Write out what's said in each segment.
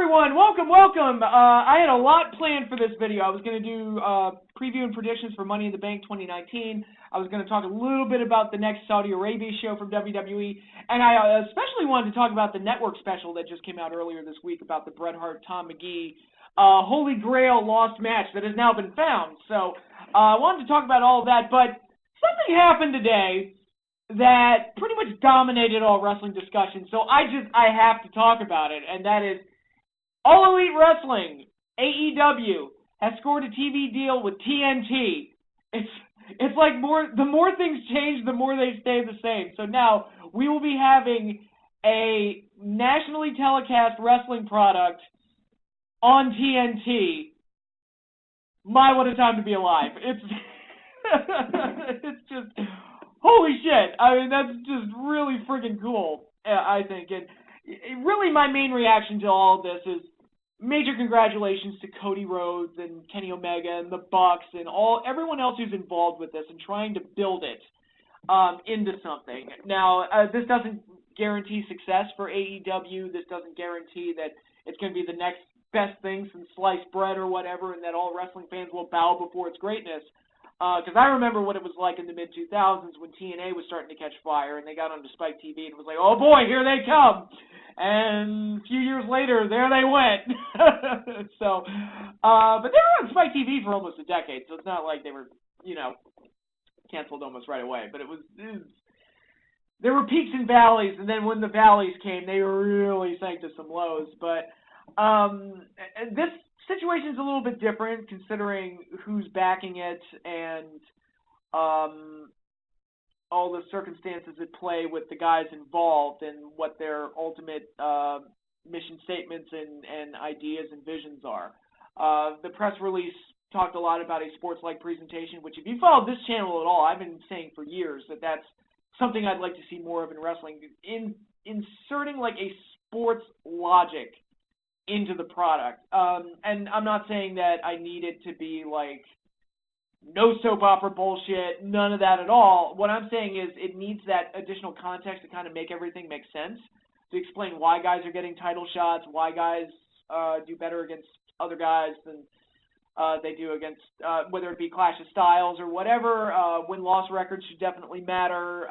everyone, welcome. I had a lot planned for this video. I was going to do preview and predictions for Money in the Bank 2019. I was going to talk a little bit about the next Saudi Arabia show from WWE, and I especially wanted to talk about the network special that just came out earlier this week about the Bret Hart, Tom McGee, Holy Grail lost match that has now been found. So I wanted to talk about all of that, but something happened today that pretty much dominated all wrestling discussion, so I have to talk about it, and that is All Elite Wrestling, AEW, has scored a TV deal with TNT. It's like the more things change, the more they stay the same. So now we will be having a nationally telecast wrestling product on TNT. My, what a time to be alive. It's just, holy shit. I mean, that's just really freaking cool, I think. And really my main reaction to all of this is major congratulations to Cody Rhodes and Kenny Omega and the Bucks and everyone else who's involved with this and trying to build it into something. Now, this doesn't guarantee success for AEW. This doesn't guarantee that it's going to be the next best thing since sliced bread or whatever, and that all wrestling fans will bow before its greatness. Because I remember what it was like in the mid-2000s when TNA was starting to catch fire, and they got onto Spike TV and it was like, oh boy, here they come! And a few years later, there they went. So, but they were on Spike TV for almost a decade, so it's not like they were, canceled almost right away. But there were peaks and valleys, and then when the valleys came, they really sank to some lows. But this situation's a little bit different considering who's backing it and all the circumstances at play with the guys involved and what their ultimate mission statements and ideas and visions are. The press release talked a lot about a sports-like presentation, which if you followed this channel at all, I've been saying for years that that's something I'd like to see more of in wrestling, inserting like a sports logic into the product. And I'm not saying that I need it to be like no soap opera bullshit, none of that at all. What I'm saying is it needs that additional context to kind of make everything make sense, to explain why guys are getting title shots, why guys do better against other guys than they do against, whether it be Clash of Styles or whatever. Win-loss records should definitely matter.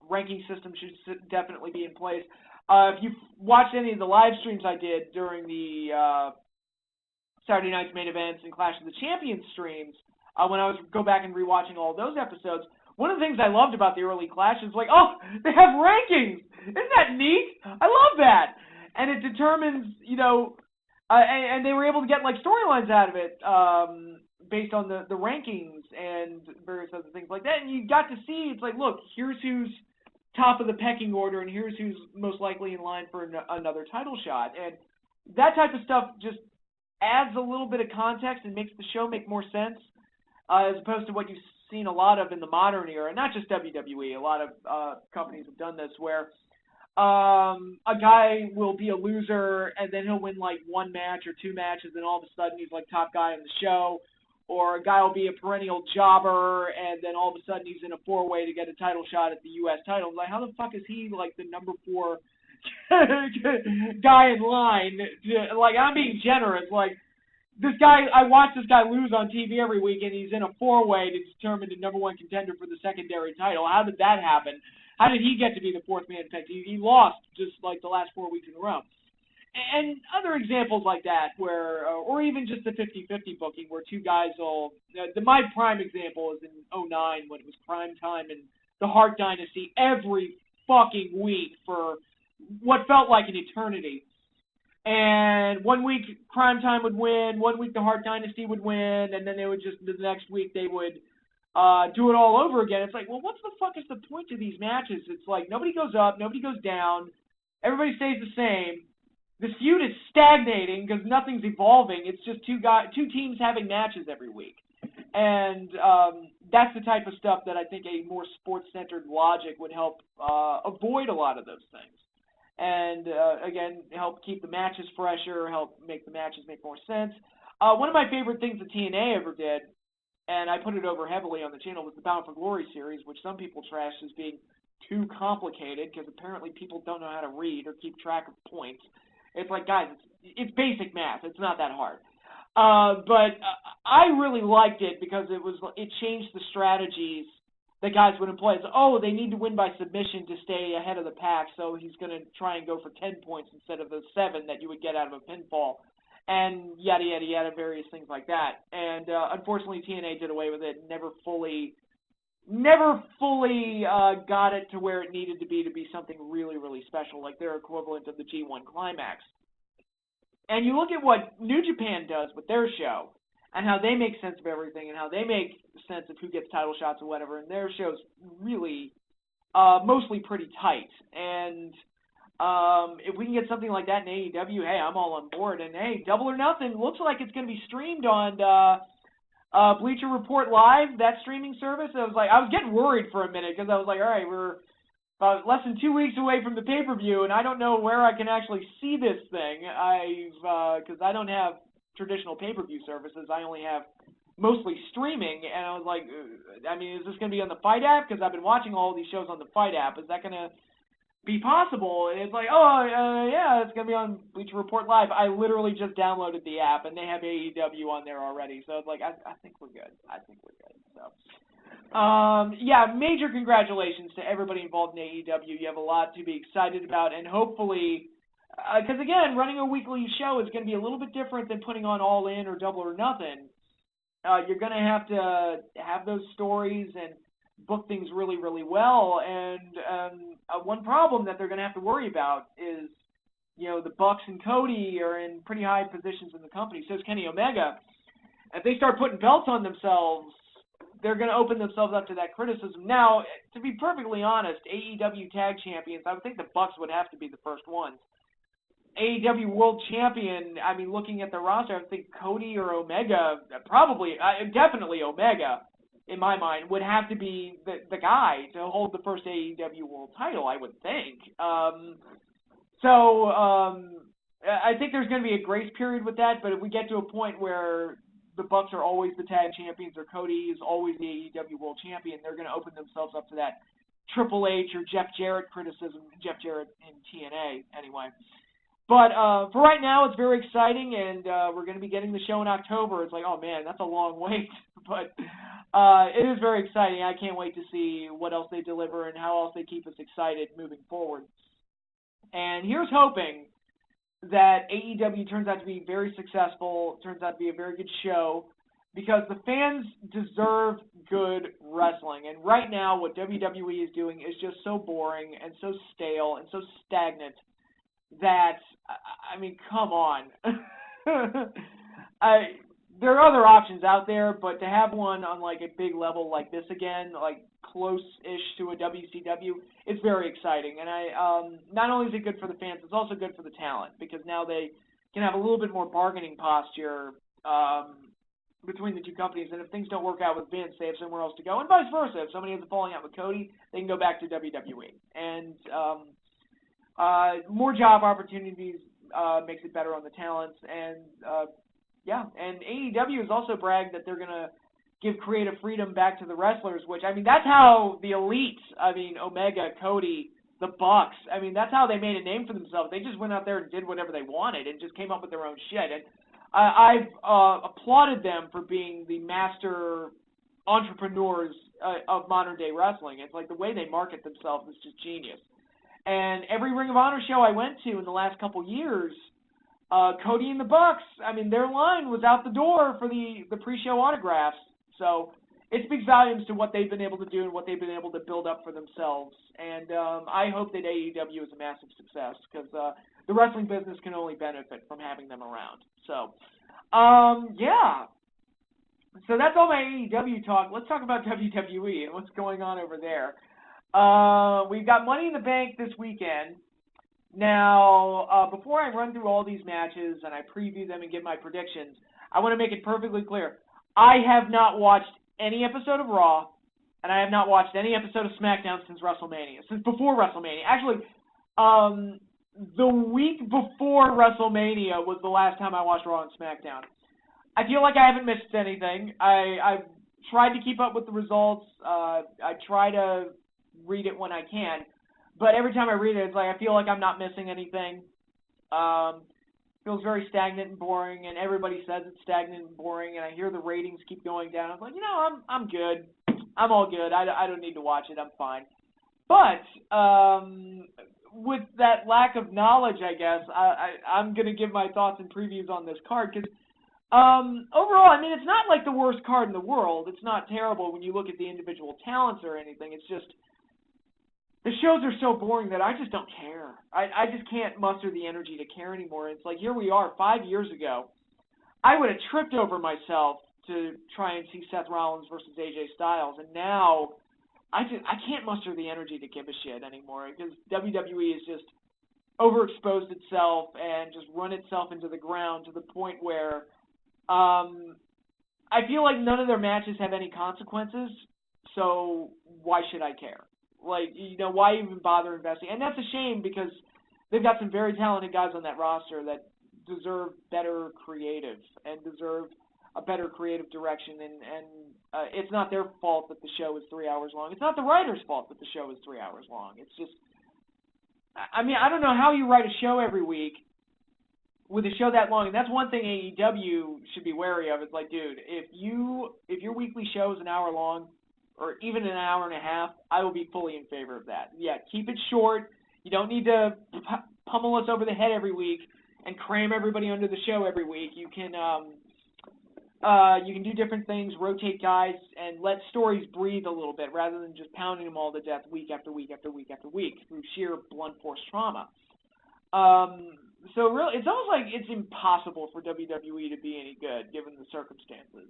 Ranking systems should definitely be in place. If you've watched any of the live streams I did during the Saturday night's main events and Clash of the Champions streams, when I was go back and rewatching all of those episodes, one of the things I loved about the early Clash is like, oh, they have rankings. Isn't that neat? I love that. And it determines, and they were able to get like storylines out of it based on the rankings and various other things like that. And you got to see, it's like, look, here's who's top of the pecking order, and here's who's most likely in line for another title shot. And that type of stuff just adds a little bit of context and makes the show make more sense, as opposed to what you've seen a lot of in the modern era. Not just WWE, a lot of companies have done this, where a guy will be a loser, and then he'll win like one match or two matches, and all of a sudden he's like top guy on the show. Or a guy will be a perennial jobber, and then all of a sudden he's in a four-way to get a title shot at the U.S. title. Like, how the fuck is he, like, the number 4 guy in line? Like, I'm being generous. Like, this guy, I watch this guy lose on TV every week, and he's in a four-way to determine the number 1 contender for the secondary title. How did that happen? How did he get to be the 4th man picked? He lost just, like, the last 4 weeks in a row. And other examples like that, where, or even just the 50-50 booking, where two guys will, my prime example is in 2009 when it was prime time in the Hart Dynasty every fucking week for what felt like an eternity. And one week prime time would win, one week the Hart Dynasty would win, and then they would just, the next week they would do it all over again. It's like, well, what the fuck is the point of these matches? It's like nobody goes up, nobody goes down, everybody stays the same. This feud is stagnating because nothing's evolving. It's just two teams having matches every week. And that's the type of stuff that I think a more sports-centered logic would help avoid a lot of those things. And, again, help keep the matches fresher, help make the matches make more sense. One of my favorite things that TNA ever did, and I put it over heavily on the channel, was the Bound for Glory series, which some people trash as being too complicated because apparently people don't know how to read or keep track of points. It's like, guys, it's basic math. It's not that hard. But I really liked it because it changed the strategies that guys would employ. It's, they need to win by submission to stay ahead of the pack, so he's going to try and go for 10 points instead of the 7 that you would get out of a pinfall, and yada, yada, yada, various things like that. And unfortunately, TNA did away with it and never fully got it to where it needed to be something really, really special, like their equivalent of the G1 Climax. And you look at what New Japan does with their show, and how they make sense of everything, and how they make sense of who gets title shots or whatever, and their show's really mostly pretty tight. And if we can get something like that in AEW, hey, I'm all on board. And hey, Double or Nothing looks like it's going to be streamed on Bleacher Report Live, that streaming service. I was getting worried for a minute, because I was like, all right, we're about less than 2 weeks away from the pay-per-view, and I don't know where I can actually see this thing. Because I don't have traditional pay-per-view services. I only have mostly streaming, and I was like, is this going to be on the Fight app? Because I've been watching all these shows on the Fight app. Is that going to be possible? And it's like, yeah, it's going to be on Bleacher Report Live. I literally just downloaded the app, and they have AEW on there already. So it's like, I think we're good. So, yeah, major congratulations to everybody involved in AEW. You have a lot to be excited about, and hopefully, because again, running a weekly show is going to be a little bit different than putting on All In or Double or Nothing. You're going to have those stories and book things really, really well. And one problem that they're going to have to worry about is, the Bucks and Cody are in pretty high positions in the company. So is Kenny Omega. If they start putting belts on themselves, they're going to open themselves up to that criticism. Now, to be perfectly honest, AEW Tag Champions, I would think the Bucks would have to be the first ones. AEW World Champion, looking at the roster, I would think Cody or Omega, definitely Omega, in my mind, would have to be the guy to hold the first AEW World title, I would think. I think there's going to be a grace period with that, but if we get to a point where the Bucks are always the tag champions or Cody is always the AEW World Champion, they're going to open themselves up to that Triple H or Jeff Jarrett criticism, Jeff Jarrett in TNA, anyway. But for right now, it's very exciting, and we're going to be getting the show in October. It's like, oh man, that's a long wait, but it is very exciting. I can't wait to see what else they deliver and how else they keep us excited moving forward. And here's hoping that AEW turns out to be very successful, turns out to be a very good show, because the fans deserve good wrestling. And right now, what WWE is doing is just so boring and so stale and so stagnant that, come on. There are other options out there, but to have one on like a big level like this again, like close-ish to a WCW, it's very exciting. And not only is it good for the fans, it's also good for the talent, because now they can have a little bit more bargaining posture between the two companies. And if things don't work out with Vince, they have somewhere else to go, and vice versa. If somebody has a falling out with Cody, they can go back to WWE. And more job opportunities makes it better on the talents. And and AEW has also bragged that they're going to give creative freedom back to the wrestlers, which, that's how the elite, Omega, Cody, the Bucks, that's how they made a name for themselves. They just went out there and did whatever they wanted and just came up with their own shit. And I've applauded them for being the master entrepreneurs of modern-day wrestling. It's like the way they market themselves is just genius. And every Ring of Honor show I went to in the last couple years, Cody and the Bucks, their line was out the door for the pre-show autographs. So it speaks volumes to what they've been able to do and what they've been able to build up for themselves. And I hope that AEW is a massive success, because the wrestling business can only benefit from having them around. So, yeah. So that's all my AEW talk. Let's talk about WWE and what's going on over there. We've got Money in the Bank this weekend. Now, before I run through all these matches and I preview them and give my predictions, I want to make it perfectly clear. I have not watched any episode of Raw, and I have not watched any episode of SmackDown since WrestleMania, since before WrestleMania. Actually, the week before WrestleMania was the last time I watched Raw and SmackDown. I feel like I haven't missed anything. I've tried to keep up with the results. I try to read it when I can. But every time I read it, it's like I feel like I'm not missing anything. Feels very stagnant and boring, and everybody says it's stagnant and boring, and I hear the ratings keep going down. I'm like, I'm good. I'm all good. I don't need to watch it. I'm fine. But with that lack of knowledge, I guess, I'm going to give my thoughts and previews on this card, because overall, I mean, it's not like the worst card in the world. It's not terrible when you look at the individual talents or anything. It's just the shows are so boring that I just don't care. I just can't muster the energy to care anymore. It's like, here we are, 5 years ago. I would have tripped over myself to try and see Seth Rollins versus AJ Styles, and now I can't muster the energy to give a shit anymore, because WWE has just overexposed itself and just run itself into the ground to the point where I feel like none of their matches have any consequences, so why should I care? Like, why even bother investing? And that's a shame, because they've got some very talented guys on that roster that deserve better creative and deserve a better creative direction. And it's not their fault that the show is 3 hours long. It's not the writer's fault that the show is 3 hours long. It's just, I mean, I don't know how you write a show every week with a show that long. And that's one thing AEW should be wary of. It's like, dude, if your weekly show is an hour long, or even an hour and a half, I will be fully in favor of that. Yeah, keep it short. You don't need to pummel us over the head every week and cram everybody under the show every week. You can do different things, rotate guys, and let stories breathe a little bit rather than just pounding them all to death week after week after week after week through sheer blunt force trauma. So really, it's almost like it's impossible for WWE to be any good given the circumstances.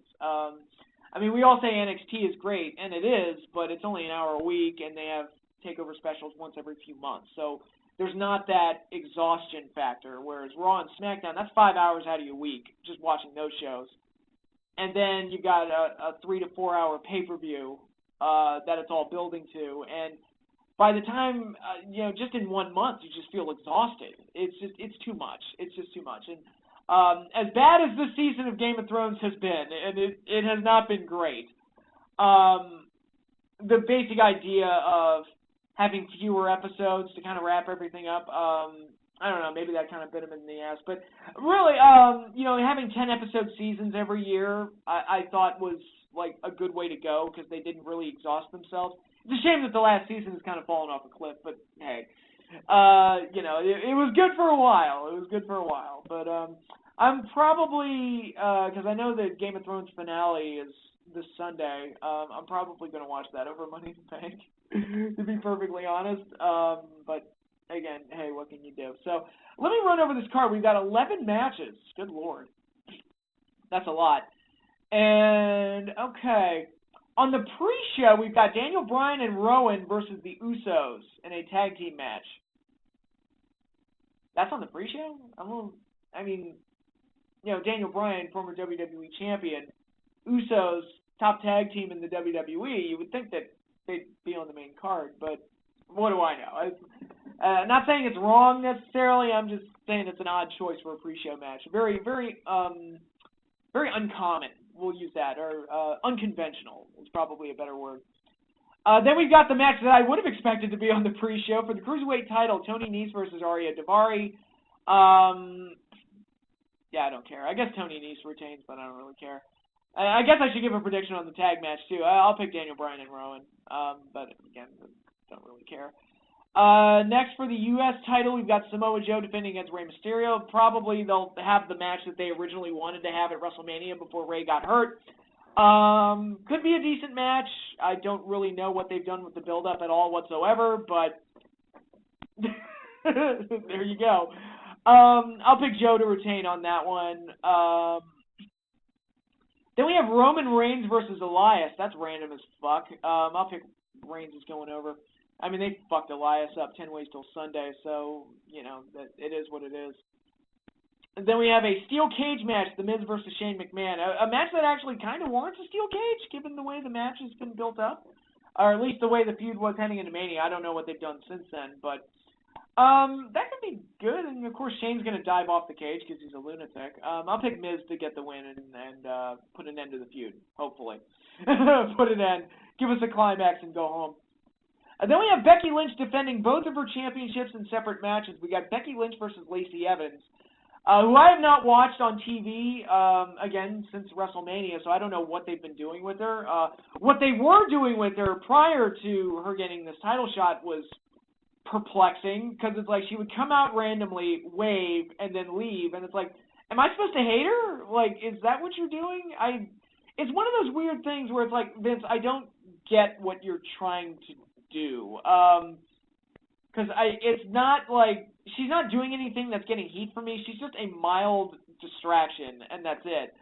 I mean, we all say NXT is great, and it is, but it's only an hour a week, and they have takeover specials once every few months. So there's not that exhaustion factor, whereas Raw and SmackDown, that's 5 hours out of your week just watching those shows. And then you've got a 3 to 4 hour pay-per-view that it's all building to. And by the time, just in 1 month, you just feel exhausted. It's too much. It's just too much. And as bad as this season of Game of Thrones has been, and it has not been great, the basic idea of having fewer episodes to kind of wrap everything up, I don't know, maybe that kind of bit him in the ass. But really, having 10-episode seasons every year, I thought was like a good way to go, because they didn't really exhaust themselves. It's a shame that the last season has kind of fallen off a cliff, but hey. It was good for a while. But I'm probably, because I know the Game of Thrones finale is this Sunday, I'm probably going to watch that over Money in the Bank, to be perfectly honest. But again, hey, what can you do? So let me run over this card. We've got 11 matches. Good Lord. That's a lot. And, okay. On the pre-show, we've got Daniel Bryan and Rowan versus the Usos in a tag team match. That's on the pre-show? Daniel Bryan, former WWE champion, Usos, top tag team in the WWE, you would think that they'd be on the main card, but what do I know? Not saying it's wrong necessarily, I'm just saying it's an odd choice for a pre-show match. Very, very, very uncommon. We'll use that, or unconventional is probably a better word. Then we've got the match that I would have expected to be on the pre-show for the Cruiserweight title, Tony Nese versus Arya Daivari. Yeah, I don't care. I guess Tony Nese retains, but I don't really care. I guess I should give a prediction on the tag match, too. I'll pick Daniel Bryan and Rowan, but again, don't really care. Next, for the U.S. title, we've got Samoa Joe defending against Rey Mysterio. Probably they'll have the match that they originally wanted to have at WrestleMania before Rey got hurt. Could be a decent match. I don't really know what they've done with the build-up at all whatsoever, but there you go. I'll pick Joe to retain on that one. Then we have Roman Reigns versus Elias. That's random as fuck. I'll pick Reigns is going over. I mean, they fucked Elias up 10 ways till Sunday, so, it is what it is. And then we have a steel cage match, The Miz versus Shane McMahon. A match that actually kind of warrants a steel cage, given the way the match has been built up. Or at least the way the feud was heading into Mania. I don't know what they've done since then, but that could be good. And, of course, Shane's going to dive off the cage because he's a lunatic. I'll pick Miz to get the win and put an end to the feud, hopefully. Put an end. Give us a climax and go home. And then we have Becky Lynch defending both of her championships in separate matches. We got Becky Lynch versus Lacey Evans, who I have not watched on TV, again, since WrestleMania, so I don't know what they've been doing with her. What they were doing with her prior to her getting this title shot was perplexing, because it's like she would come out randomly, wave, and then leave, and it's like, am I supposed to hate her? Like, is that what you're doing? It's one of those weird things where it's like, Vince, I don't get what you're trying to do. Because it's not like, she's not doing anything that's getting heat for me. She's just a mild distraction, and that's it.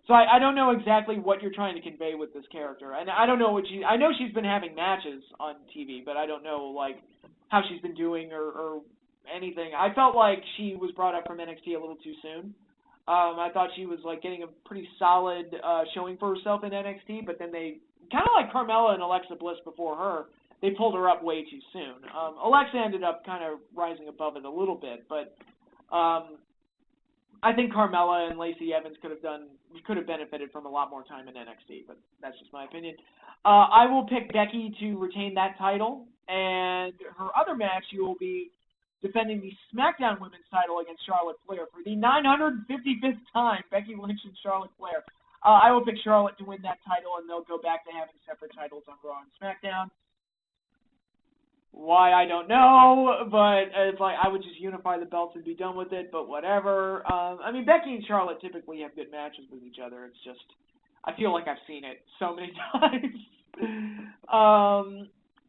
So I don't know exactly what you're trying to convey with this character. And I don't know what I know she's been having matches on TV, but I don't know, like, how she's been doing or anything. I felt like she was brought up from NXT a little too soon. I thought she was, like, getting a pretty solid showing for herself in NXT, but then they, kind of like Carmella and Alexa Bliss before her, they pulled her up way too soon. Alexa ended up kind of rising above it a little bit, but I think Carmella and Lacey Evans could have benefited from a lot more time in NXT, but that's just my opinion. I will pick Becky to retain that title, and her other match, she will be defending the SmackDown Women's title against Charlotte Flair for the 955th time, Becky Lynch and Charlotte Flair. I will pick Charlotte to win that title, and they'll go back to having separate titles on Raw and SmackDown. Why, I don't know, but it's like I would just unify the belts and be done with it, but whatever. I mean, Becky and Charlotte typically have good matches with each other. It's just, I feel like I've seen it so many times.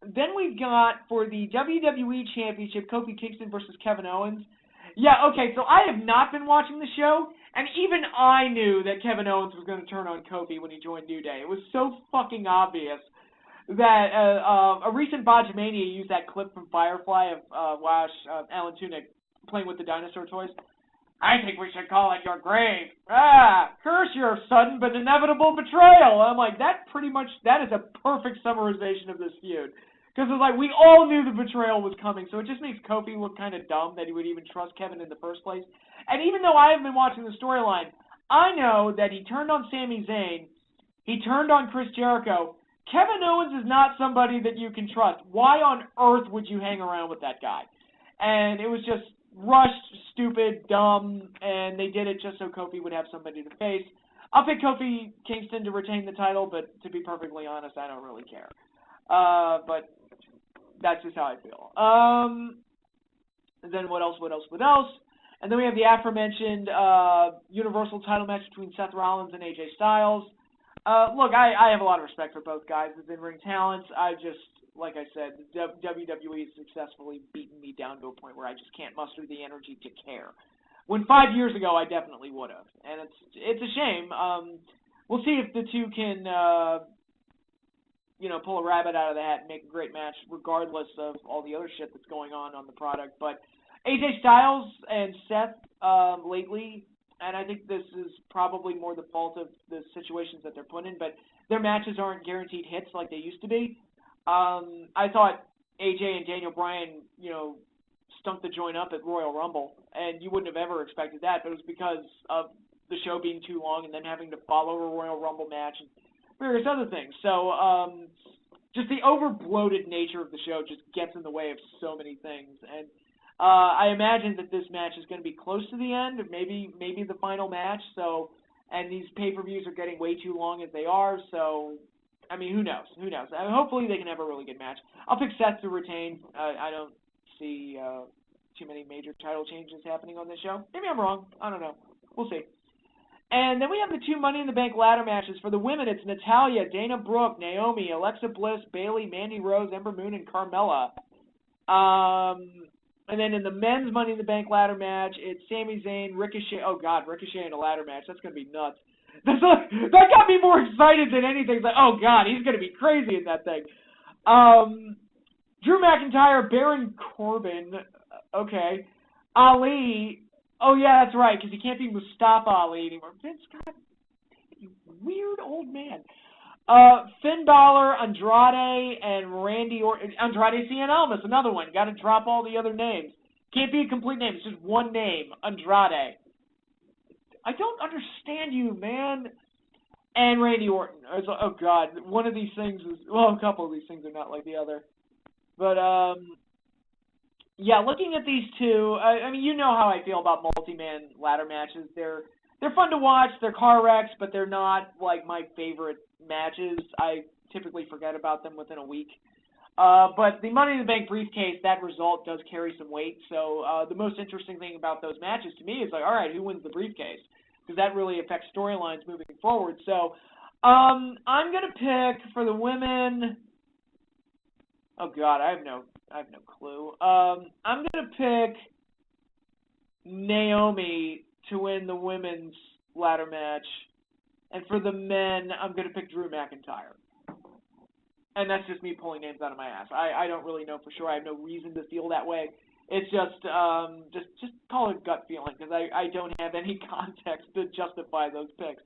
Then we've got, for the WWE Championship, Kofi Kingston versus Kevin Owens. Yeah, okay, so I have not been watching the show, and even I knew that Kevin Owens was going to turn on Kofi when he joined New Day. It was so fucking obvious that a recent Botchamania used that clip from Firefly of Alan Tudyk playing with the dinosaur toys. I think we should call it your grave. Curse your sudden but inevitable betrayal. I'm like, that is a perfect summarization of this feud. Because it's like, we all knew the betrayal was coming, so it just makes Kofi look kind of dumb that he would even trust Kevin in the first place. And even though I haven't been watching the storyline, I know that he turned on Sami Zayn, he turned on Chris Jericho. Kevin Owens is not somebody that you can trust. Why on earth would you hang around with that guy? And it was just rushed, stupid, dumb, and they did it just so Kofi would have somebody to face. I'll pick Kofi Kingston to retain the title, but to be perfectly honest, I don't really care. But that's just how I feel. And then what else? And then we have the aforementioned Universal title match between Seth Rollins and AJ Styles. Look, I have a lot of respect for both guys as in-ring talents. I just, like I said, WWE has successfully beaten me down to a point where I just can't muster the energy to care. When 5 years ago, I definitely would have. And it's a shame. We'll see if the two can, pull a rabbit out of the hat and make a great match, regardless of all the other shit that's going on the product. But AJ Styles and Seth lately, and I think this is probably more the fault of the situations that they're put in, but their matches aren't guaranteed hits like they used to be. I thought AJ and Daniel Bryan, stunk the joint up at Royal Rumble, and you wouldn't have ever expected that, but it was because of the show being too long and then having to follow a Royal Rumble match and various other things. So just the over-bloated nature of the show just gets in the way of so many things, and I imagine that this match is going to be close to the end, or maybe the final match. So, and these pay-per-views are getting way too long as they are. So, I mean, who knows? Hopefully, they can have a really good match. I'll pick Seth to retain. I don't see too many major title changes happening on this show. Maybe I'm wrong. I don't know. We'll see. And then we have the two Money in the Bank ladder matches. For the women, it's Natalya, Dana Brooke, Naomi, Alexa Bliss, Bayley, Mandy Rose, Ember Moon, and Carmella. And then in the men's Money in the Bank ladder match, it's Sami Zayn, Ricochet. Oh, God, Ricochet in a ladder match. That's going to be nuts. That got me more excited than anything. It's like, oh, God, he's going to be crazy in that thing. Drew McIntyre, Baron Corbin. Okay. Ali. Oh, yeah, that's right, because he can't be Mustafa Ali anymore. Vince, God, you weird old man. Finn Balor, Andrade, and Randy Orton. Andrade Cien Almas, another one. Got to drop all the other names. Can't be a complete name. It's just one name, Andrade. I don't understand you, man. And Randy Orton. Oh, God. One of these things is... Well, a couple of these things are not like the other. But yeah, looking at these two, I mean, you know how I feel about multi-man ladder matches. They're fun to watch. They're car wrecks, but they're not like my favorite matches. I typically forget about them within a week. But the Money in the Bank briefcase, that result does carry some weight. So the most interesting thing about those matches to me is like, all right, who wins the briefcase? Because that really affects storylines moving forward. So I'm gonna pick for the women. Oh God, I have no clue. I'm gonna pick Naomi to win the women's ladder match, and for the men, I'm gonna pick Drew McIntyre. And that's just me pulling names out of my ass. I don't really know for sure. I have no reason to feel that way. It's just call it gut feeling, because I don't have any context to justify those picks.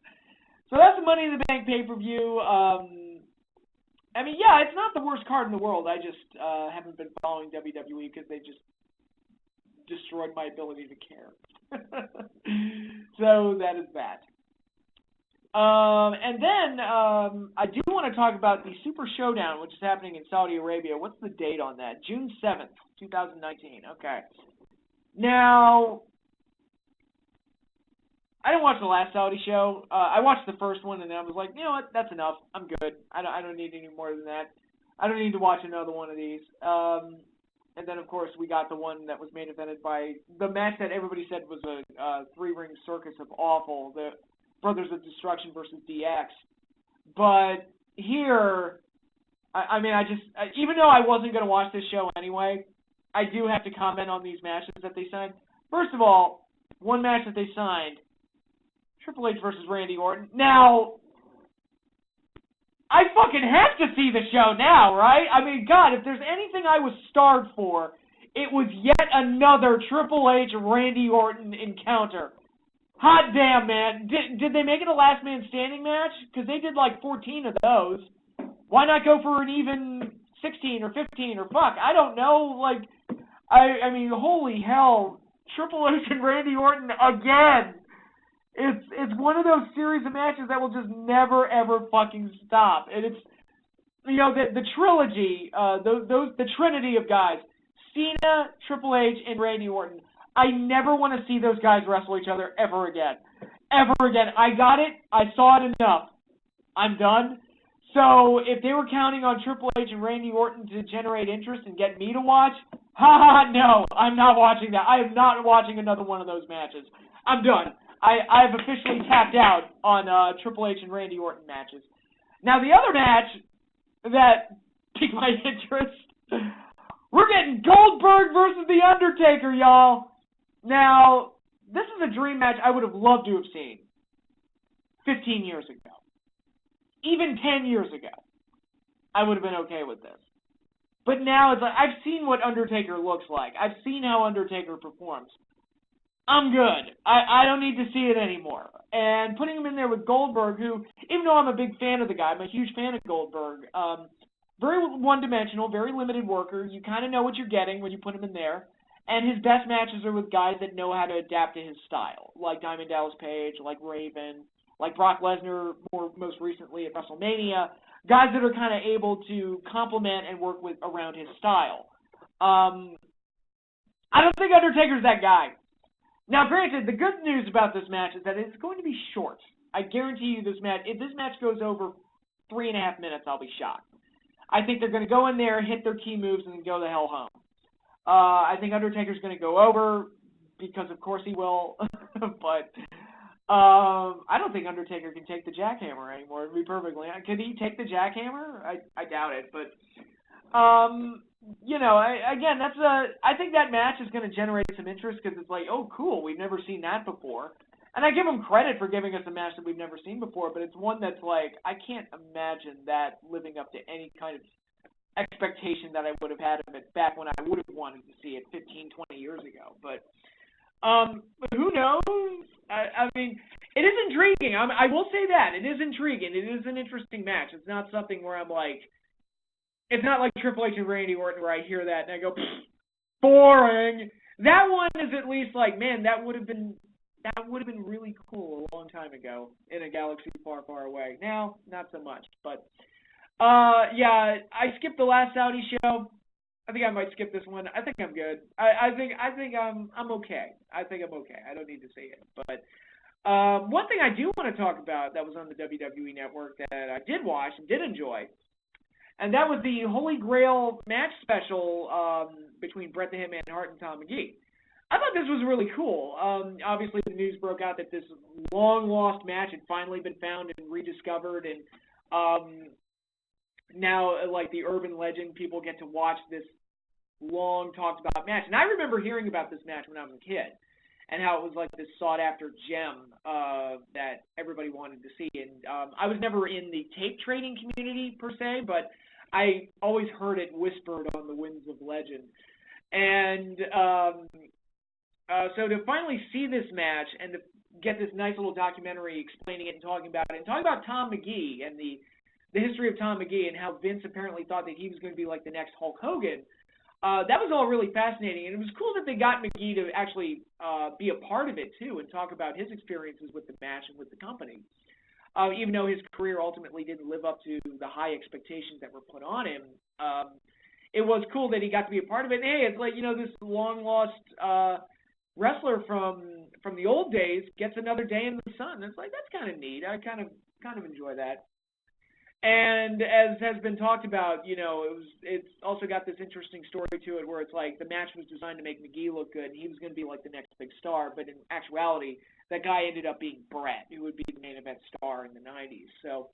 So that's the Money in the Bank pay-per-view. I mean, yeah, it's not the worst card in the world. I just haven't been following WWE because they just destroyed my ability to care. So that is that. And then I do want to talk about the Super Showdown, which is happening in Saudi Arabia. What's the date on that? June 7th, 2019. Okay. Now, I didn't watch the last Saudi show. I watched the first one, and then I was like, you know what? That's enough. I'm good. I don't need any more than that. I don't need to watch another one of these. And then, of course, we got the one that was main evented by the match that everybody said was a three-ring circus of awful, the Brothers of Destruction versus DX. But here, I mean, even though I wasn't going to watch this show anyway, I do have to comment on these matches that they signed. First of all, one match that they signed, Triple H versus Randy Orton. Now, I fucking have to see the show now, right? I mean, God, if there's anything I was starved for, it was yet another Triple H Randy Orton encounter. Hot damn, man. Did they make it a last man standing match? Because they did like 14 of those. Why not go for an even 16 or 15 or fuck? I don't know. Like, I mean, holy hell. Triple H and Randy Orton again. It's one of those series of matches that will just never ever fucking stop. And it's, you know, the trilogy, the trinity of guys, Cena, Triple H, and Randy Orton. I never want to see those guys wrestle each other ever again. Ever again. I got it. I saw it enough. I'm done. So if they were counting on Triple H and Randy Orton to generate interest and get me to watch, no, I'm not watching that. I am not watching another one of those matches. I'm done. I've officially tapped out on Triple H and Randy Orton matches. Now, the other match that piqued my interest, we're getting Goldberg versus The Undertaker, y'all. Now, this is a dream match I would have loved to have seen 15 years ago. Even 10 years ago, I would have been okay with this. But now it's like, I've seen what Undertaker looks like. I've seen how Undertaker performs. I'm good. I don't need to see it anymore. And putting him in there with Goldberg, who, even though I'm a big fan of the guy, I'm a huge fan of Goldberg, very one-dimensional, very limited worker. You kind of know what you're getting when you put him in there. And his best matches are with guys that know how to adapt to his style, like Diamond Dallas Page, like Raven, like Brock Lesnar, most recently at WrestleMania, guys that are kind of able to complement and work with around his style. I don't think Undertaker's that guy. Now, granted, the good news about this match is that it's going to be short. I guarantee you this match, if this match goes over 3.5 minutes, I'll be shocked. I think they're going to go in there, hit their key moves, and then go the hell home. I think Undertaker's going to go over, because of course he will, but I don't think Undertaker can take the jackhammer anymore, to be perfectly honest. Could he take the jackhammer? I doubt it, but you know, I think that match is going to generate some interest, because it's like, oh, cool, we've never seen that before. And I give them credit for giving us a match that we've never seen before, but it's one that's like, I can't imagine that living up to any kind of expectation that I would have had of it back when I would have wanted to see it 15, 20 years ago. But who knows? I mean, it is intriguing. I will say that. It is intriguing. It is an interesting match. It's not something where I'm like, it's not like Triple H and Randy Orton where I hear that and I go, boring. That one is at least like, man, that would have been really cool a long time ago in a galaxy far, far away. Now, not so much. But yeah, I skipped the last Saudi show. I think I might skip this one. I think I'm good. I think I'm okay. I think I'm okay. I don't need to say it. But one thing I do want to talk about that was on the WWE Network that I did watch and did enjoy, and that was the Holy Grail match special between Bret the Hitman Hart and Tom McGee. I thought this was really cool. Obviously, the news broke out that this long-lost match had finally been found and rediscovered, and now, like the urban legend, people get to watch this long talked about match. And I remember hearing about this match when I was a kid and how it was like this sought after gem that everybody wanted to see. And I was never in the tape trading community per se, but I always heard it whispered on the winds of legend. And so to finally see this match and to get this nice little documentary explaining it and talking about it, and talking about Tom McGee and the history of Tom McGee and how Vince apparently thought that he was going to be like the next Hulk Hogan, that was all really fascinating. And it was cool that they got McGee to actually be a part of it, too, and talk about his experiences with the match and with the company. Even though his career ultimately didn't live up to the high expectations that were put on him, it was cool that he got to be a part of it. And, hey, it's like, you know, this long-lost wrestler from the old days gets another day in the sun. It's like, that's kind of neat. I kind of enjoy that. And as has been talked about, you know, it's also got this interesting story to it where it's like the match was designed to make McGee look good, and he was going to be like the next big star, but in actuality, that guy ended up being Bret, who would be the main event star in the 90s. So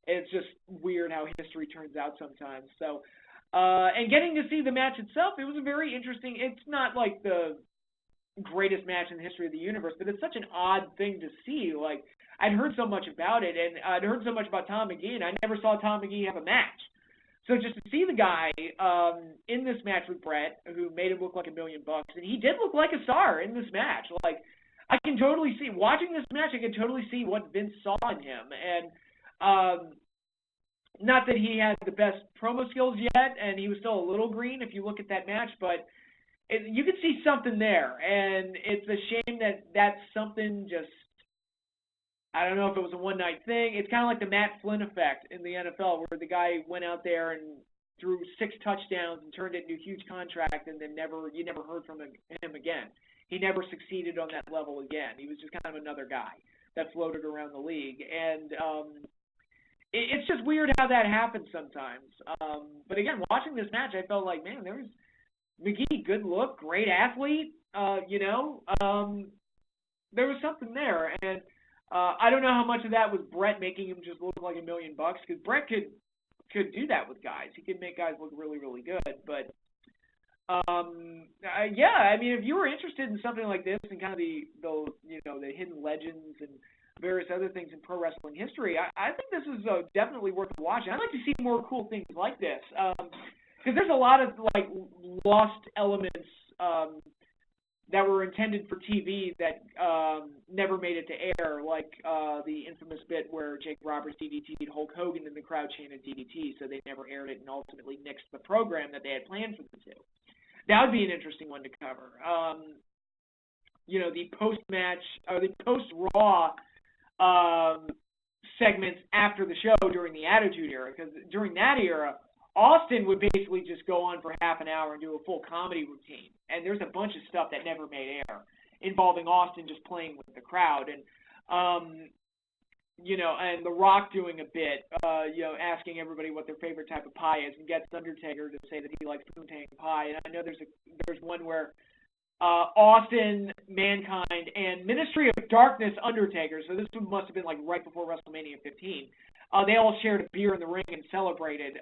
it's just weird how history turns out sometimes. So, and getting to see the match itself, it was a very interesting, it's not like the greatest match in the history of the universe, but it's such an odd thing to see. Like, I'd heard so much about it, and I'd heard so much about Tom McGee, and I never saw Tom McGee have a match. So just to see the guy in this match with Bret, who made him look like $1 million, and he did look like a star in this match. Like, I can totally see, watching this match, I can totally see what Vince saw in him. And not that he had the best promo skills yet, and he was still a little green if you look at that match, but you could see something there. And it's a shame that that's something just, I don't know if it was a one-night thing. It's kind of like the Matt Flynn effect in the NFL, where the guy went out there and threw 6 touchdowns and turned it into a huge contract, and then you never heard from him again. He never succeeded on that level again. He was just kind of another guy that floated around the league. And it's just weird how that happens sometimes. But again, watching this match, I felt like, man, there was McGee, good look, great athlete. There was something there. And I don't know how much of that was Bret making him just look like $1 million, because Bret could do that with guys. He could make guys look really, really good. But yeah, I mean, if you were interested in something like this and kind of the hidden legends and various other things in pro wrestling history, I think this is definitely worth watching. I'd like to see more cool things like this, because there's a lot of like lost elements that were intended for TV that never made it to air, like the infamous bit where Jake Roberts DDT'd Hulk Hogan and the crowd chanted DDT, so they never aired it and ultimately nixed the program that they had planned for the two. That would be an interesting one to cover. The post-match, or the post-Raw segments after the show during the Attitude Era, because during that era, Austin would basically just go on for half an hour and do a full comedy routine. And there's a bunch of stuff that never made air involving Austin just playing with the crowd. And, and The Rock doing a bit, asking everybody what their favorite type of pie is, and gets Undertaker to say that he likes poontang pie. And I know there's one where Austin, Mankind, and Ministry of Darkness Undertaker, so this must have been like right before WrestleMania 15, they all shared a beer in the ring and celebrated,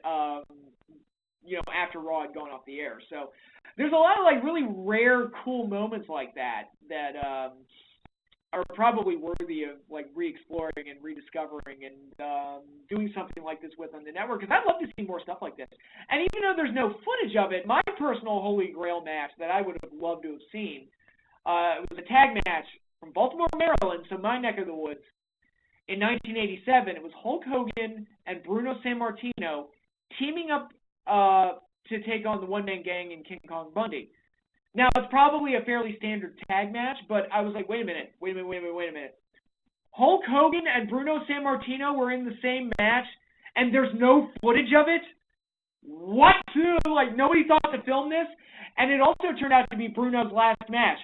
after Raw had gone off the air. So there's a lot of like really rare, cool moments like that are probably worthy of like re-exploring and rediscovering and doing something like this with on the network, because I'd love to see more stuff like this. And even though there's no footage of it, my personal Holy Grail match that I would have loved to have seen, it was a tag match from Baltimore, Maryland, so my neck of the woods. In 1987, it was Hulk Hogan and Bruno Sammartino teaming up to take on the One-Man Gang and King Kong Bundy. Now, it's probably a fairly standard tag match, but I was like, wait a minute. Hulk Hogan and Bruno Sammartino were in the same match, and there's no footage of it? what? Like, nobody thought to film this? And it also turned out to be Bruno's last match.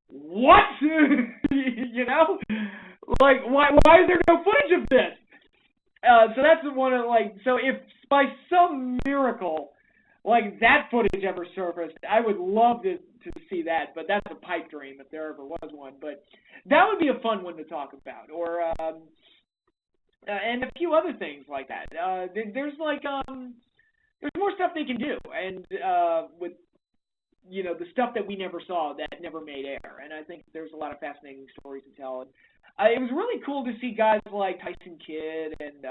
What? You know? Like, why is there no footage of this? So that's one of, like, so if by some miracle, like, that footage ever surfaced, I would love to see that, but that's a pipe dream if there ever was one. But that would be a fun one to talk about. Or, and a few other things like that. There's more stuff they can do, and with the stuff that we never saw that never made air. And I think there's a lot of fascinating stories to tell. And it was really cool to see guys like Tyson Kidd and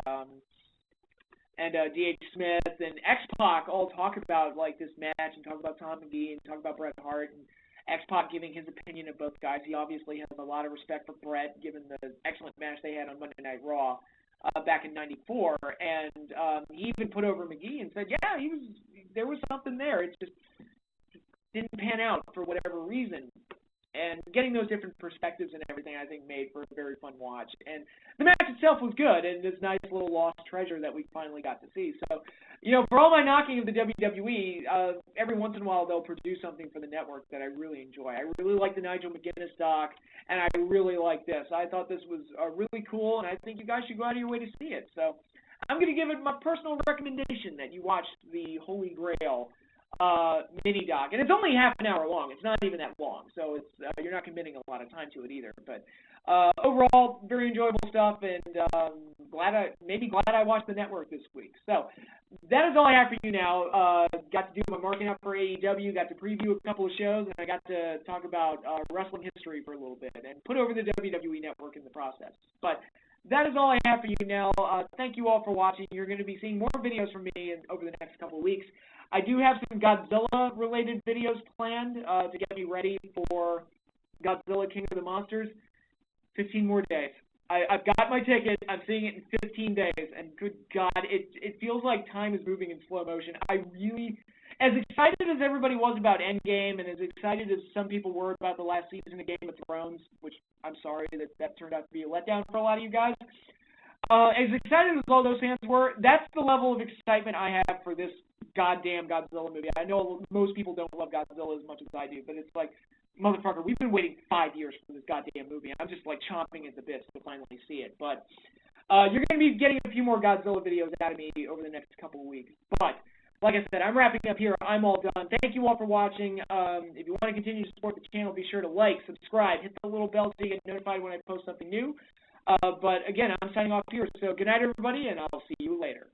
D.H. Smith and X-Pac all talk about like this match and talk about Tom McGee and talk about Bret Hart, and X-Pac giving his opinion of both guys. He obviously has a lot of respect for Bret, given the excellent match they had on Monday Night Raw back in '94, and he even put over McGee and said, yeah, there was something there. It just didn't pan out for whatever reason. And getting those different perspectives and everything, I think, made for a very fun watch. And the match itself was good, and this nice little lost treasure that we finally got to see. So, for all my knocking of the WWE, every once in a while they'll produce something for the network that I really enjoy. I really like the Nigel McGuinness doc, and I really like this. I thought this was really cool, and I think you guys should go out of your way to see it. So I'm going to give it my personal recommendation that you watch the Holy Grail mini doc, and it's only half an hour long. It's not even that long, so it's you're not committing a lot of time to it either. But overall, very enjoyable stuff, and glad I watched the network this week. So that is all I have for you now. Got to do my marking up for AEW, got to preview a couple of shows, and I got to talk about wrestling history for a little bit, and put over the WWE network in the process. But that is all I have for you now. Thank you all for watching. You're going to be seeing more videos from me over the next couple of weeks. I do have some Godzilla-related videos planned to get me ready for Godzilla King of the Monsters. 15 more days. I've got my ticket. I'm seeing it in 15 days, and good God, it feels like time is moving in slow motion. As excited as everybody was about Endgame, and as excited as some people were about the last season of Game of Thrones, which I'm sorry that turned out to be a letdown for a lot of you guys, as excited as all those fans were, that's the level of excitement I have for this goddamn Godzilla movie. I know most people don't love Godzilla as much as I do, but it's like, motherfucker, we've been waiting 5 years for this goddamn movie. I'm just like chomping at the bits to finally see it. But you're going to be getting a few more Godzilla videos out of me over the next couple of weeks. But like I said, I'm wrapping up here. I'm all done. Thank you all for watching. If you want to continue to support the channel, be sure to like, subscribe, hit the little bell so you get notified when I post something new. But again, I'm signing off here. So good night, everybody, and I'll see you later.